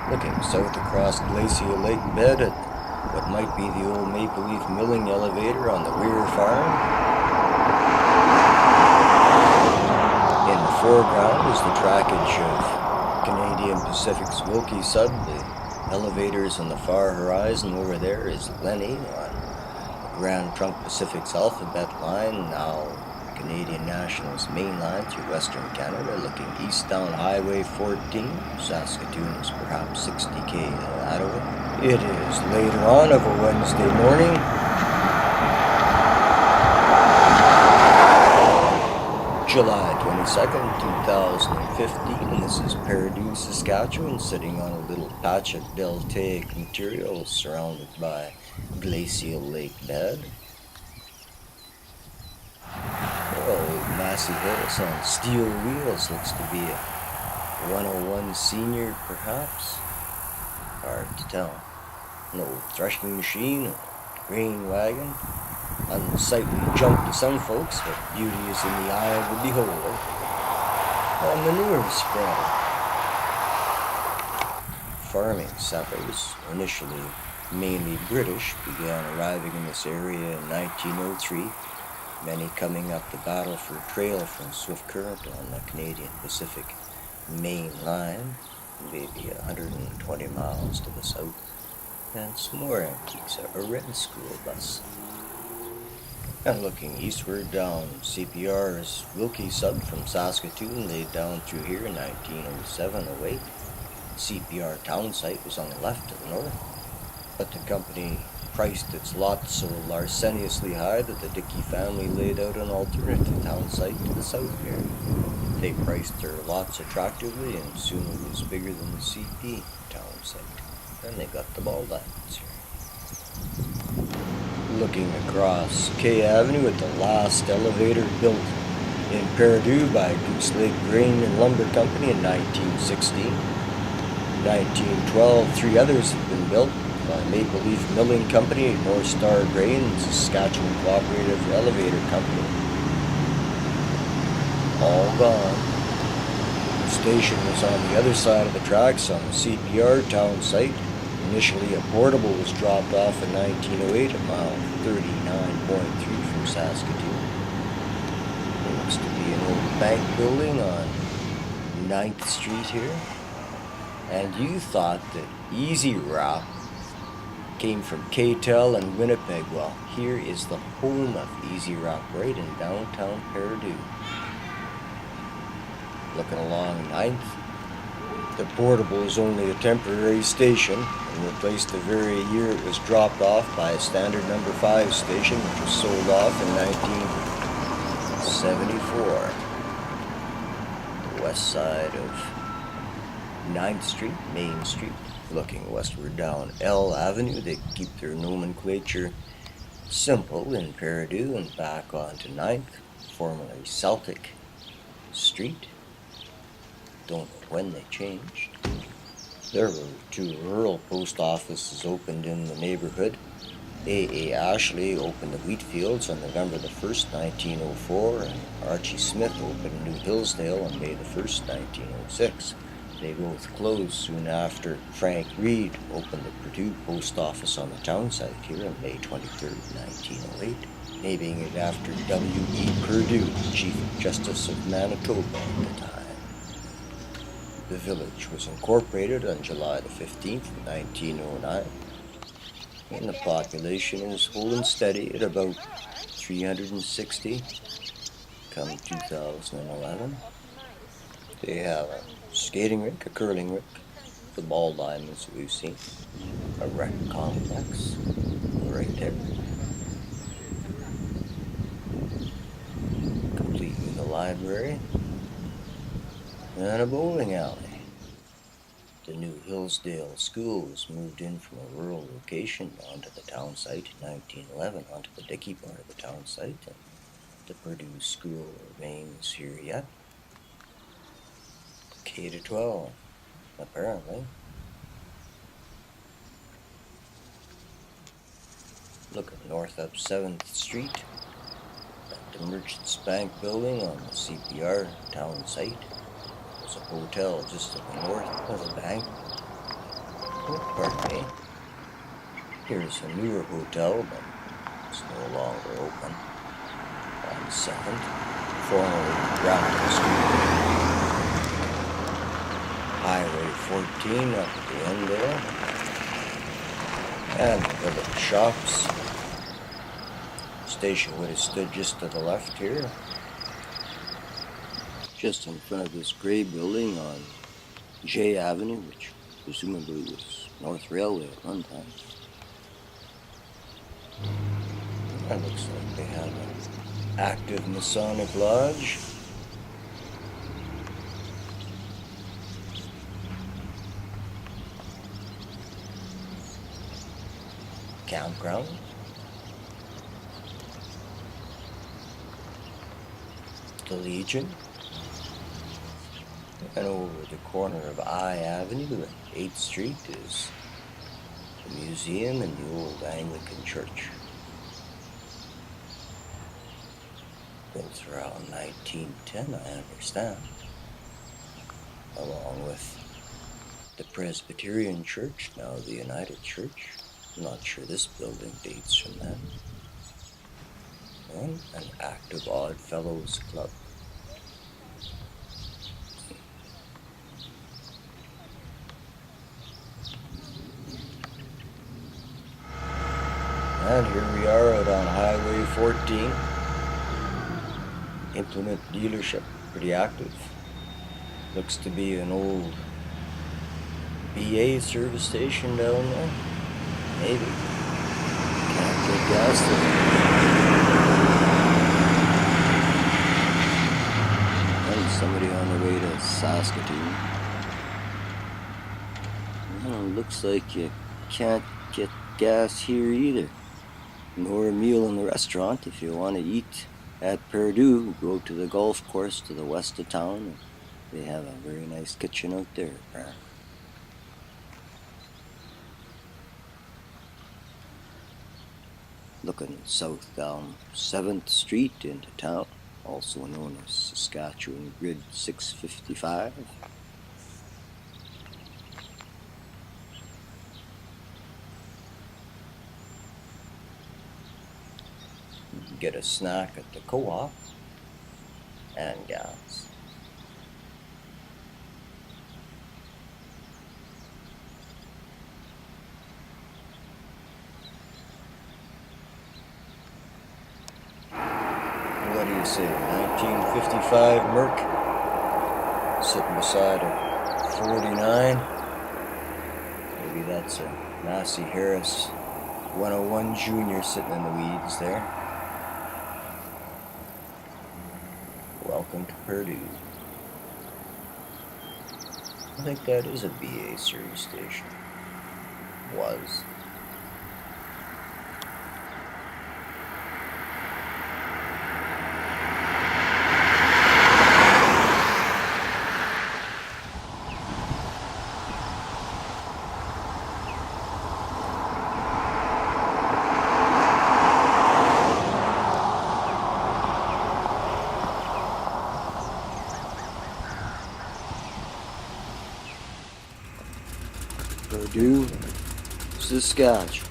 Looking south across Glacial Lake bed at what might be the old Maple Leaf milling elevator on the Weir farm. In the foreground is the trackage of Canadian Pacific's Wilkie Sub. The elevators on the far horizon over there is Lenny on the Grand Trunk Pacific's alphabet line, now Canadian National's main line through Western Canada, looking east down Highway 14. Saskatoon is perhaps 60 km that way. It is later on of a Wednesday morning. July 22nd, 2015, and this is Perdue, Saskatchewan, sitting on a little patch of deltaic material surrounded by glacial lake bed. Massive hills on steel wheels, looks to be a 101 senior perhaps, hard to tell. No threshing machine, a grain wagon, unsightly junk to some folks, but beauty is in the eye of the beholder. And manure spread. Farming settlers, initially mainly British, began arriving in this area in 1903. Many coming up the Battleford Trail from Swift Current on the Canadian Pacific main line, maybe 120 miles to the south, and some more antiques, a red school bus. And looking eastward down CPR's Wilkie Sub from Saskatoon, laid down through here in 1907-08. CPR town site was on the left to the north, but the company priced its lot so larceniously high that the Dickey family laid out an alternative town site to the south here. They priced their lots attractively, and soon it was bigger than the CP town site. And they got the ball diamonds here. Looking across K Avenue at the last elevator built in Perdue by Goose Lake Grain and Lumber Company in 1916. 1912, three others had been built by Maple Leaf Milling Company, North Star Grain, and Saskatchewan Cooperative Elevator Company. All gone. The station was on the other side of the tracks on the CPR town site. Initially, a portable was dropped off in 1908 at mile 39.3 from Saskatoon. There looks to be an old bank building on 9th Street here. And you thought that Easy Wrap came from K-Tel and Winnipeg. Well, here is the home of Easy Wrap, right in downtown Perdue. Looking along 9th, the portable is only a temporary station and replaced the very year it was dropped off by a standard number 5 station, which was sold off in 1974. The west side of 9th Street, Main Street. Looking westward down L Avenue, they keep their nomenclature simple in Perdue, and back onto 9th, formerly Celtic Street. Don't know when they changed. There were 2 rural post offices opened in the neighborhood. A. Ashley opened the Wheatfields on November the 1st, 1904, and Archie Smith opened New Hillsdale on May the 1st, 1906. They both closed soon after Frank Reed opened the Perdue post office on the town site here on May 23, 1908, naming it after W.E. Perdue, Chief Justice of Manitoba at the time. The village was incorporated on July the 15th, 1909, and the population is holding steady at about 360 come 2011. They have a skating rink, a curling rink, the ball diamonds that we've seen, a rec complex right there, complete with a library and a bowling alley. The new Hillsdale School was moved in from a rural location onto the town site in 1911, onto the Dickey part of the town site, and the Perdue School remains here yet. K-12, apparently. Looking north up 7th Street at the Merchants Bank building on the CPR town site. There's a hotel just to the north of the bank. Oh, pardon me. Here's a newer hotel, but it's no longer open. On 7th, formerly Grafton Street. Highway 14 up at the end there. And the village shops. Station would have stood just to the left here. Just in front of this gray building on J Avenue, which presumably was North Railway at one time. That looks like they have an active Masonic lodge. Campground. The Legion. And over the corner of I Avenue and 8th Street is the museum and the old Anglican church. Built around 1910, I understand. Along with the Presbyterian Church, now the United Church. I'm not sure this building dates from then. And an active Odd Fellows Club. And here we are out on Highway 14. Implement dealership, pretty active. Looks to be an old BA service station down there. Maybe. Can't get gas there. And somebody on the way to Saskatchewan. Well, looks like you can't get gas here either. Nor a meal in the restaurant. If you want to eat at Perdue, go to the golf course to the west of town. They have a very nice kitchen out there. Looking south down 7th Street into town, also known as Saskatchewan Grid 655. You can get a snack at the co-op and gas. What do you say, 1955 Merc, sitting beside a 49. Maybe that's a Massey Harris 101 Junior sitting in the weeds there. Welcome to Perdue. I think that is a BA service station. Was. Perdue, Saskatchewan.